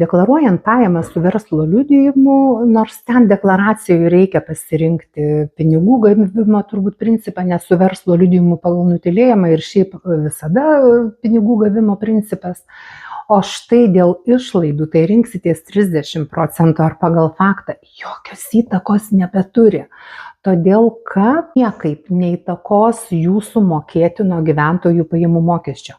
Deklaruojant pajamas su verslo liudijimu, nors ten deklaracijoje reikia pasirinkti pinigų gavimo turbūt principą, nes su verslo liudijimu pagal nutylėjimą ir šiaip visada pinigų gavimo principas. O štai dėl išlaidų, tai rinksitės 30% ar pagal faktą, jokios įtakos nebeturi. Todėl, kad niekaip neįtakos jūsų mokėtino gyventojų pajamų mokesčio.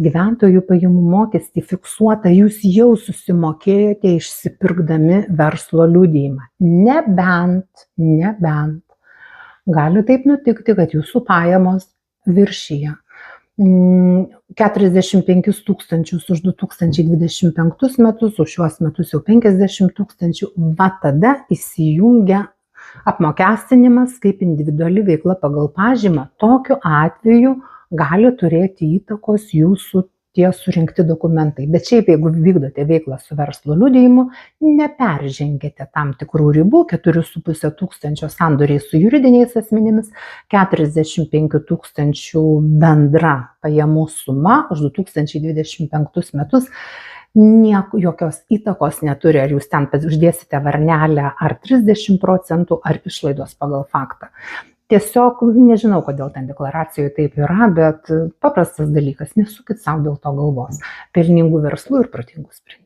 Gyventojų pajamų mokestį fiksuotą jūs jau susimokėjote išsipirkdami verslo liudijimą. Nebent gali taip nutikti, kad jūsų pajamos viršyja 45 000 už 2025 metus, už šiuos metus jau 50 000, va tada įsijungia apmokestinimas kaip individuali veikla pagal pažymą. Tokiu atveju gali turėti įtakos jūsų tie surinkti dokumentai. Bet šiaip, jeigu vykdote veiklą su verslo liudijimu, neperžengėte tam tikrų ribų, 4,5 tūkstančio sandoriai su juridiniais asmenimis, 45 000 bendra pajamų suma už 2025 metus, jokios įtakos neturi, ar jūs ten uždėsite varnelę ar 30%, ar išlaidos pagal faktą. Tiesiog nežinau, kodėl ten deklaracijoje taip yra, bet paprastas dalykas, nesukit savo dėl to galvos. Pelningų verslų ir protingų sprendimų.